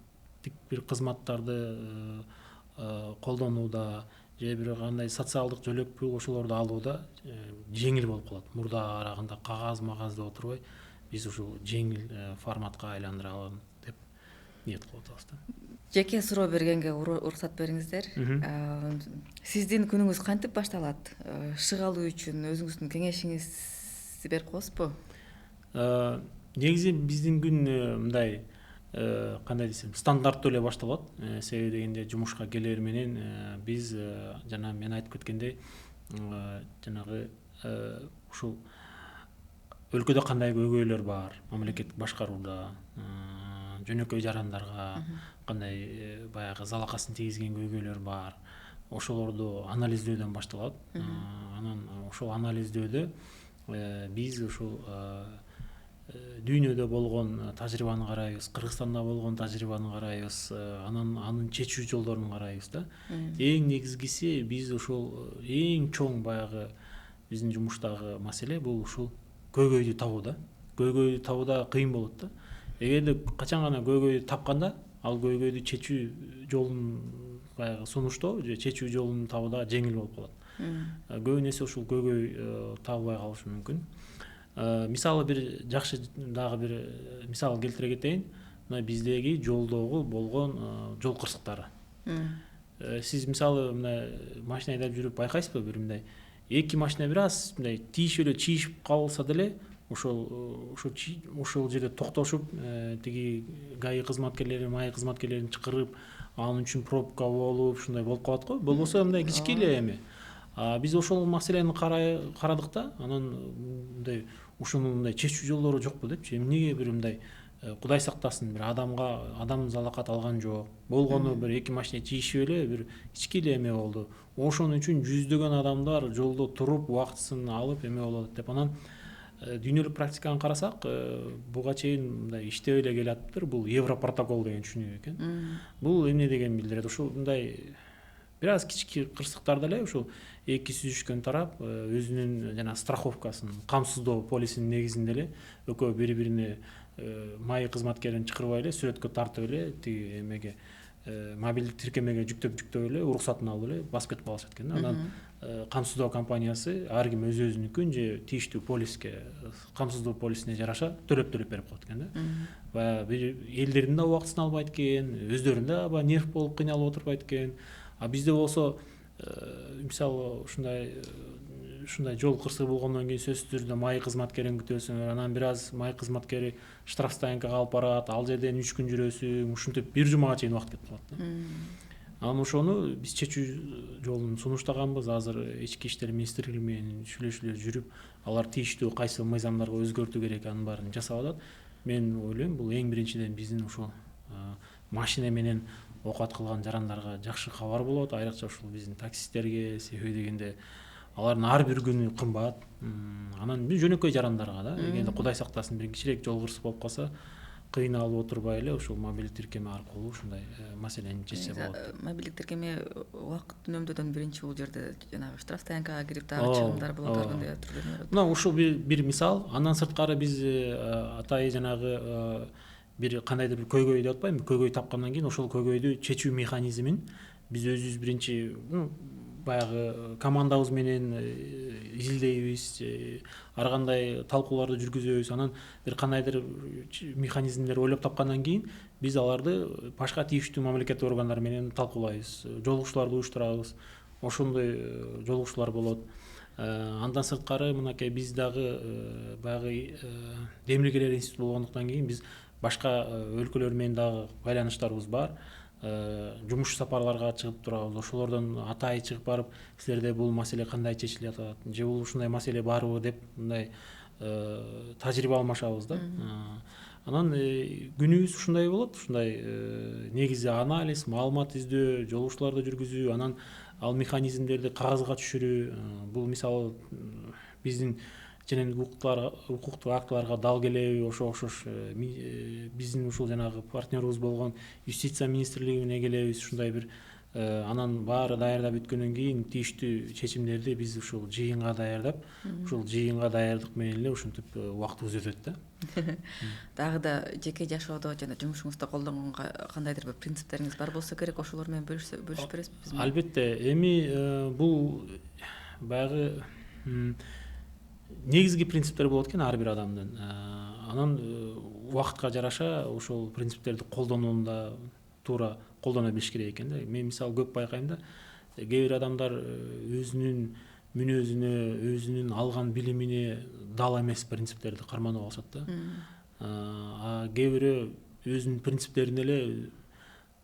бир кызматтарды колдонууда же бир кандай социалдык жөлөк пул ошолорду алууда жеңил болуп калат. Мурда арагында магазда отурбай, биз ушул жеңил форматка айландыралы деп ниет кылып атабыз да. Жеке суроо бергенге уруксат бериңиздер. Сиздин күнүңүз кантип башталат? Ышык алуу үчүн өзүңүздүн кеңешиңизди берип коесузбу? Негизи биздин күн мындай кандай десем, стандарттуу эле башталат. Себеби дегенде жумушка келер менен биз жана мен айтып кеткендей, жанагы ушул өлкөдө кандай көйгөйлөр бар, мамлекеттик башкарууда, жөнөкөй жарандарга кандай баягы залакасын тийгизген көйгөйлөр бар, ошолорду анализдөөдөн башталат. Анан ошол анализдөөдө биз ушул дүйнөдө болгон тажрыйбаны карайбыз, Кыргызстанда болгон тажрыйбаны карайбыз, анын чечүү жолдорун карайбыз да. Эң негизгиси биз ушул эң чоң баягы биздин жумуштагы маселе бул ушул көйгөйдү табуу да. Көйгөйдү табууда кыйын болот да. Эгерде качан гана көйгөйдү тапканда, ал көйгөйдү чечүү жолун баягы сунуштоо же чечүү жолун табууда жеңил болуп калат. Көбүнесе ушул көйгөй табылбай калышы мүмкүн. Мисалы бир жакшы дагы бир мисал келтире кетейин. Мына биздеги жолдогу болгон жол кырсыктары. Сиз мисалы мына машина айдап жүрүп байкайсызбы, бир мындай эки машина бир аз мындай тийишип эле чийишип калса деле ошол жерде токтошуп, тиги ГАИ кызматкерлери, МАИ кызматкерлерин чакырып, анын үчүн пробка болуп, ушундай болуп калат го. Болбосо мындай кичке эле эми. Биз ошол маселени карадык да, анан мындай ушунун мындай чечүү жолдору жокпу депчи. Эмнеге бир мындай Кудай сактасын, бир адам залакат алган жок. Болгону бир эки машина чийишип эле бир кичке эле эме болду. Ошон үчүн жүздөгөн адамдар жолдо туруп, убактысын алып эме болот деп. Анан дүйнөлүк практиканы карасак, буга чейин мындай иштеп эле келатыптыр. Бул Европротокол деген түшүнүк экен. Бул эмне деген билдирет? Ушул мындай бир аз кички кырсыктарда эле ушул эки сүзүшкөн тарап өзүнүн жана страховкасын, камсыздоо полисинин негизинде эле экөө бири-бирине МАИ кызматкерин чакырбай эле сүрөткө тартып эле тиги эмеге мобилдик тиркемеге жүктөп эле уруксатын алып эле басып кетип калышат экен. Анан камсыздоо компаниясы ар ким өзүнүкүн же тийиштүү полиске, камсыздоо полисине жараша төлөп берип коет экен да. Баягы бир элдердин да убактысын албайт экен, өздөрүн да аба нерв болуп кыйналып отурбайт экен. Бизде болсо мисалы ушундай жол кырсыгы болгондон кийин сөзсүз түрдө МАИ кызматкерин күтөсүң, анан бир аз МАИ кызматкери штраф стоянкага алып барат, ал жерден 3 күн жүрөсүң, ушинтип бир жумага чейин убакыт кетип калат да. Анан ошону биз чечүү жолун сунуштаганбыз. Азыр ички иштер министрлиги менен сүйлөшүүлөр жүрүп, алар тийиштүү кайсы мыйзамдарга өзгөртүү керек анын баарын жасап атат. Мен ойлойм, бул эң биринчиден биздин ушул машина менен окат кылган жарандарга жакшы кабар болот, айрыкча ушул биздин таксисттерге. Себеби дегенде алардын ар бир күнү кымбат. Анан бир жөнөкөй жарандарга да, эгерде Кудай сактасын бир кичирээк жол кырсык болуп калса, кыйналып отурбай эле ушул мобилдик тиркеме аркылуу ушундай маселени чечсе болот. Мобилдик тиркеме убакыт үнөмдөөдөн биринчи бул жерде жанагы штраф стоянкага кирип дагы чыгымдар болот, андай түрлөрү. Мына ушул бир мисал. Андан сырткары биз атайын жанагы бир кандайдыр бир көйгөй деп атпайбы, көйгөй тапкандан кийин ошол көйгөйдү чечүү механизмин биз өзүбүз биринчи баягы командабыз менен изилдейбиз, ар кандай талкууларды жүргүзөбүз. Анан бир кандайдыр механизмдер ойлоп тапкандан кийин биз аларды башка тийиштүү мамлекеттик органдар менен талкуулайбыз, жолугушууларды уюштурабыз. Ошондой жолугушуулар болот. Андан сырткары мынакей биз дагы баягы демилгелер институту болгондуктан кийин биз башка өлкөлөр менен дагы байланыштарыбыз бар. Жумуш сапарларга чыгып турабыз. Ошолордон атайын чыгып барып, силерде бул маселе кандай чечилип атат, же бул ушундай маселе барбы деп мындай тажрыйба алмашабыз да. Анан күнүбүз ушундай болот, ушундай негизи анализ, маалымат издөө, жолугушууларды жүргүзүү, анан ал механизмдерди кагазга түшүрүү. Бул мисалы биздин жөнөкөй укуктук актыларга дал келеби, ошо окшош биздин ушул жанагы партнерубуз болгон юстиция министрлигине келебиз. Ушундай бир анан баары даярдап бүткөндөн кийин тийиштүү чечимдерди биз ушул жыйынга даярдап, ушул жыйынга даярдык менен эле ушинтип убактыбыз өтөт да. Дагы да жеке жашоодо жана жумушуңузда колдонгон кандайдыр бир принциптериңиз бар болсо керек, ошолор менен бөлүшүп бересизби биз менен? Албетте, эми бул баягы негизги принциптер болот экен ар бир адамдын. Анан убакытка жараша ошол принциптерди колдонууда туура колдоно билиш керек экен да. Мен мисалы көп байкайм да, кээ бир адамдар өзүнүн мүнөзүнө, өзүнүн алган билимине дал эмес принциптерди карманып алышат да. Кээ бири өзүнүн принциптерин эле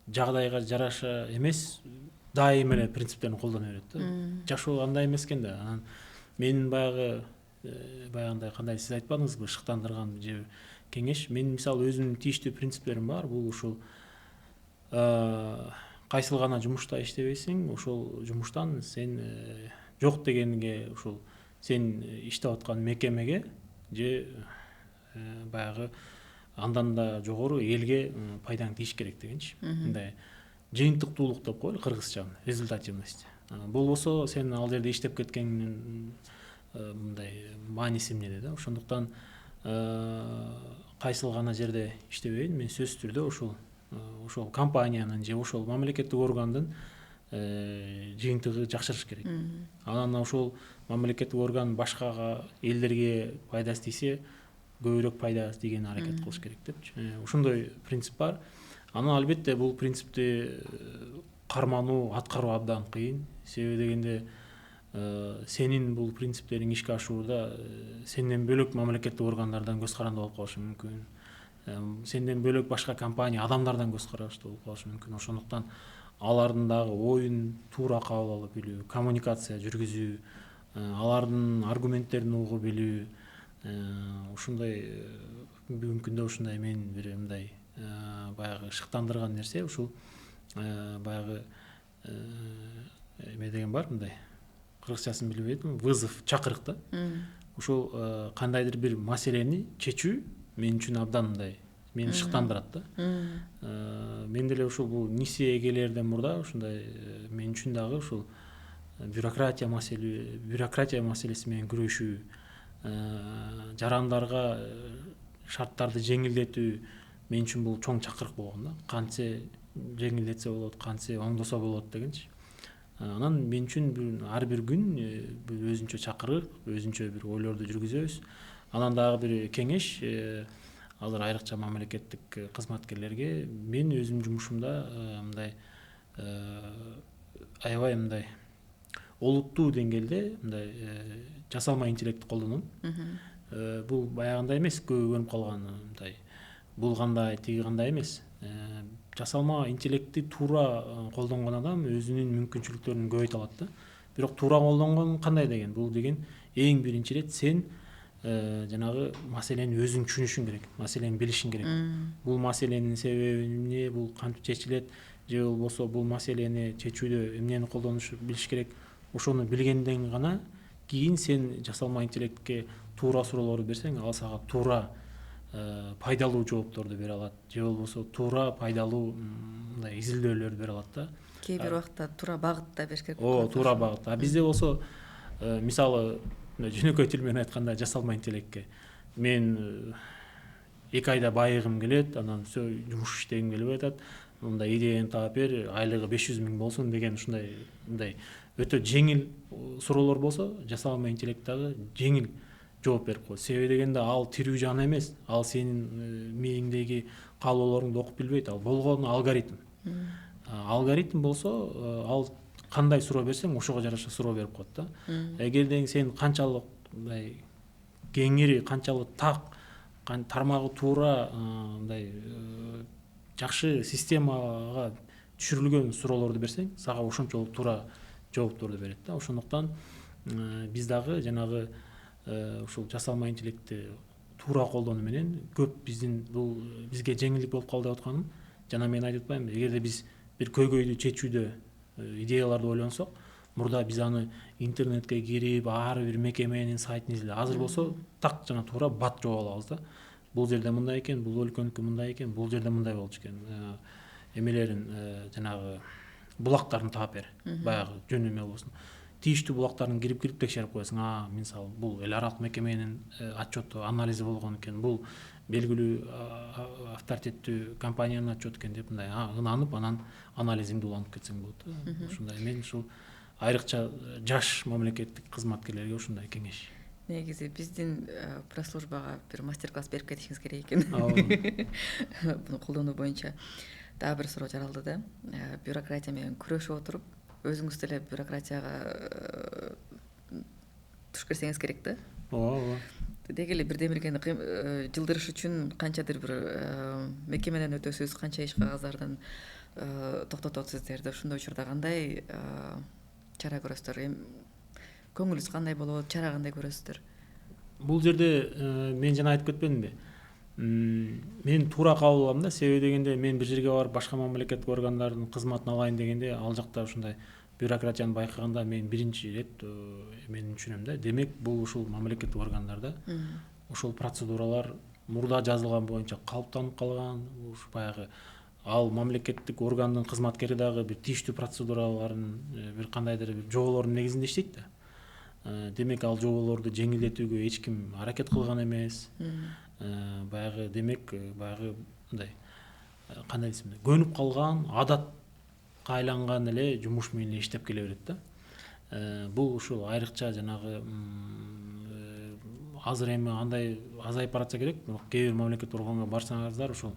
жагдайга жараша эмес, дайым эле принциптерин колдоно берет да. Жашоо андай эмес экен да. Анан менин баягындай кандай сиз айтпадыңызбы, шыктандырган же кеңеш, мен мисалы өзүмдүн тийиштүү принциптерим бар. Бул ушул кайсыл гана жумушта иштебесең, ошол жумуштан сен жок дегенге ушул сен иштеп аткан мекемеге же баягы андан да жогору элге пайдаң тийиш керек дегенчи. Мындай жыйынтыктуулук деп коелу кыргызча, результативность. Болбосо сен ал жерде иштеп кеткениңдин мындай мааниси эмнеде да. Ошондуктан кайсыл гана жерде иштебейин, мен сөзсүз түрдө ошол компаниянын же ошол мамлекеттик органдын жыйынтыгы жакшырыш керек. Анан ошол мамлекеттик орган башкага элдерге пайдасы тийсе, көбүрөөк пайда тийгенге аракет кылыш керек депчи. Ошондой принцип бар. Анан албетте бул принципти кармануу, аткаруу абдан кыйын. Себеби дегенде сенин бул принциптериң ишке ашууда сенден бөлөк мамлекеттик органдардан көз каранды болуп калышы мүмкүн. Сенден бөлөк башка компания, адамдардан көз караштуу болуп калышы мүмкүн. Ошондуктан алардын дагы оюн туура кабыл алып билүү, коммуникация жүргүзүү, алардын аргументтерин угуп билүү, ушундай бүгүнкү күндө ушундай мен бир мындай баягы шыктандырган нерсе ушул баягы эме деген бар, мындай кыргызчасын билбейм, вызов, чакырык да. Ушул кандайдыр бир маселени чечүү мен үчүн абдан мындай мени шыктандырат да. Мен деле ушул бул несие эгелерден мурда ушундай мен үчүн дагы ушул бюрократия маселеси менен күрөшүү, жарандарга шарттарды жеңилдетүү мен үчүн бул чоң чакырык болгон да. Кантсе жеңилдетсе болот, кантсе оңдосо болот дегенчи. Анан мен үчүн ар бир күн өзүнчө чакырык, өзүнчө бир ойлорду жүргүзөбүз. Анан дагы бир кеңеш, азыр айрыкча мамлекеттик кызматкерлерге мен өзүмдүн жумушумда мындай аябай мындай олуттуу деңгээлде мындай жасалма интеллектти колдоном. Бул баягындай эмес, көнүп калган мындай бул кандай, тиги кандай эмес. Жасалма интеллектти туура колдонгон адам өзүнүн мүмкүнчүлүктөрүн көбөйтө алат да. Бирок туура колдонгон кандай деген? Бул деген эң биринчи ирет сен жанагы маселени өзүң түшүнүшүң керек, маселени билишиң керек. Бул маселенин себеби эмне, бул кантип чечилет, же болбосо бул маселени чечүүдө эмнени колдонуш билиш керек. Ошону билгенден гана кийин сен жасалма интеллектке туура суроолорду берсең, ал сага туура пайдалуу жоопторду бере алат, же болбосо туура пайдалуу мындай изилдөөлөрдү бере алат да. Кээ бир убакта туура багытта бериш керек. Туура багытта. Бизде болсо мисалы жөнөкөй тил менен айтканда жасалма интеллектке мен 2 айда байыгым келет, анан все жумуш иштегим келип атат, мындай идеяны таап бер, айлыгы 500 000 болсун деген ушундай мындай өтө жеңил суроолор болсо, жасалма интеллект дагы жеңил жооп берип коет. Себеби дегенде ал тирүү жан эмес, ал сенин мээңдеги каалоолоруңду окуп билбейт, ал болгону алгоритм. Алгоритм болсо, ал кандай суроо берсең, ошого жараша суроо берип коет да. Эгерде сен канчалык мындай кеңири, канчалык так, тармагы туура мындай жакшы системага түшүрүлгөн суроолорду берсең, сага ошончолук туура жоопторду берет да. Ошондуктан биз дагы жанагы ушул жасалма интеллектти туура колдонуу менен көп бизге жеңилдик болуп калды деп атканым, жана мен айтып атпаймынбы, эгерде биз бир көйгөйдү чечүүдө идеяларды ойлонсок, мурда биз аны интернетке кирип, ар бир мекеменин сайтын изилеп, азыр болсо так жана туура бат жооп алабыз да. Бул жерде мындай экен, бул өлкөнүкү мындай экен, бул жерде мындай болчу экен. Эмелерин жанагы булактарын таап бер, баягы жөн эме болсун. Тийиштүү булактарын кирип текшерип коесуң. Мисалы, бул эл аралык мекеменин отчету, анализи болгон экен, бул белгилүү авторитеттүү компаниянын отчету экен деп мындай ынанып, анан анализиңди улантып кетсең болот. Ушундай мен ушул айрыкча жаш мамлекеттик кызматкерлерге ушундай кеңеш. Негизи биздин пресс-службага бир мастер-класс берип кетишиңиз керек экен. Буну колдонуу боюнча. Дагы бир суроо жаралды да. Бюрократия менен күрөшүп отуруп, өзүңүз деле бюрократияга туш келсеңиз керек да. Ооба. Деги эле бирдемелерни жылдырыш үчүн канчадыр бир мекемеден өтөсүз, канча иш кагаздардан токтотот сиздерди. Ошондой учурда кандай чара көрөсүздөр? Көңүлүңүз кандай болот, чара кандай көрөсүздөр? Бул жерде мен жана айтып кетпедимби? Мен туура кабыл алам да, себеби дегенде мен бир жерге барып башка мамлекеттик органдардын кызматын алайын дегенде, ал жакта ушундай бюрократияны байкаганда мен биринчи ирет мен түшүнөм да. Демек, бул ушул мамлекеттик органдарда ушул процедуралар мурда жазылган боюнча калыптанып калган, ушу баягы ал мамлекеттик органдын кызматкери дагы бир тийиштүү процедураларын бир кандайдыр бир жоболордун негизинде иштейт да. Демек, ал жоболорду жеңилдетүүгө эч ким аракет кылган эмес. Баягы демек, баягы мындай кандай десем, көнүп калган, адатка айланган эле жумуш менен иштеп келе берет да. Бул ушул айрыкча жанагы азыр эми андай азайып баратса керек, бирок кээ бир мамлекеттик органга барсаңыздар, ушул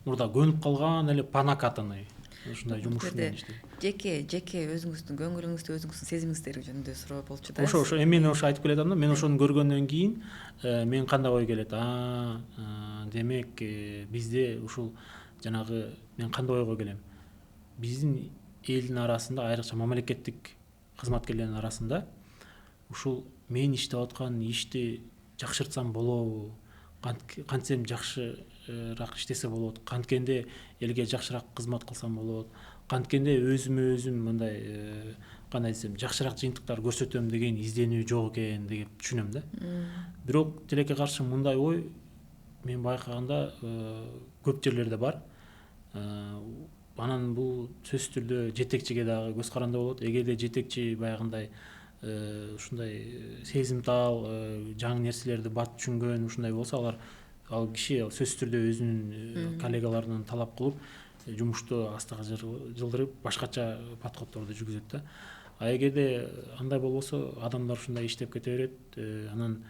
мурда көнүп калган эле по накатанной ушундай жумуш менен иштейт. Жеке өзүңүздүн көңүлүңүздү, өзүңүздүн сезимиңиздер жөнүндө суроо болчу да. Ошо эми мен ошо айтып келатам да, мен ошону көргөндөн кийин мен кандай ой келет? Демек, бизде ушул жанагы мен кандай ойго келем? Биздин элдин арасында, айрыкча мамлекеттик кызматкерлердин арасында ушул мен иштеп аткан ишти жакшыртсам болобу? Кантсем жакшыраак иштесе болот? Канткенде элге жакшыраак кызмат кылсам болот? Канткенде өзүм мындай кандай десем, жакшыраак жыйынтыктар көрсөтөм деген изденүү жок экен деп түшүнөм да. Бирок тилекке каршы мындай ой мен байкаганда көп жерлерде бар. Анан бул сөзсүз түрдө жетекчиге дагы көз каранды болот. Эгерде жетекчи баягындай ушундай сезимтал, жаңы нерселерди бат түшүнгөн ушундай болсо, ал киши сөзсүз түрдө өзүнүн коллегаларынан талап кылып, жумушту астыга жылдырып, башкача подходдорду жүргүзөт да. Эгерде андай болбосо, адамдар ушундай иштеп кете берет. Анан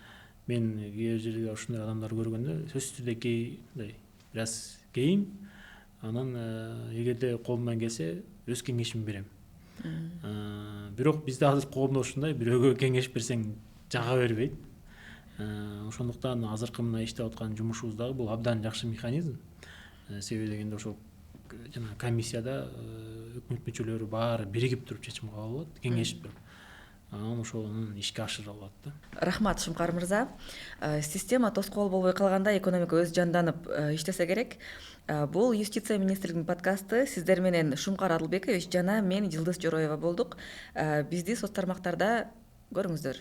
мен кээ бир жерде ушундай адамдар көргөндө сөзсүз түрдө бир аз кейим. Анан эгерде колумдан келсе, өз кеңешимди берем. Бирок бизде азыр коомдо ушундай, бирөөгө кеңеш берсең жага бербейт. Ошондуктан азыркы мына иштеп аткан жумушубуз дагы бул абдан жакшы механизм. Себеби дегенде ошол жана комиссияда өкмөт мүчөлөрү баары биригип туруп чечим кабыл алат, кеңешип туруп. Анан ошону ишке ашыра алат да. Рахмат, Шумкар мырза. Система тоскоол болбой калганда экономика өзү жанданып иштесе керек. Бул Юстиция министрлигинин подкасты. Сиздер менен Шумкар Адылбекович жана мен Жылдыз Жороева болдук. Бизди соц тармактарда көрүңүздөр.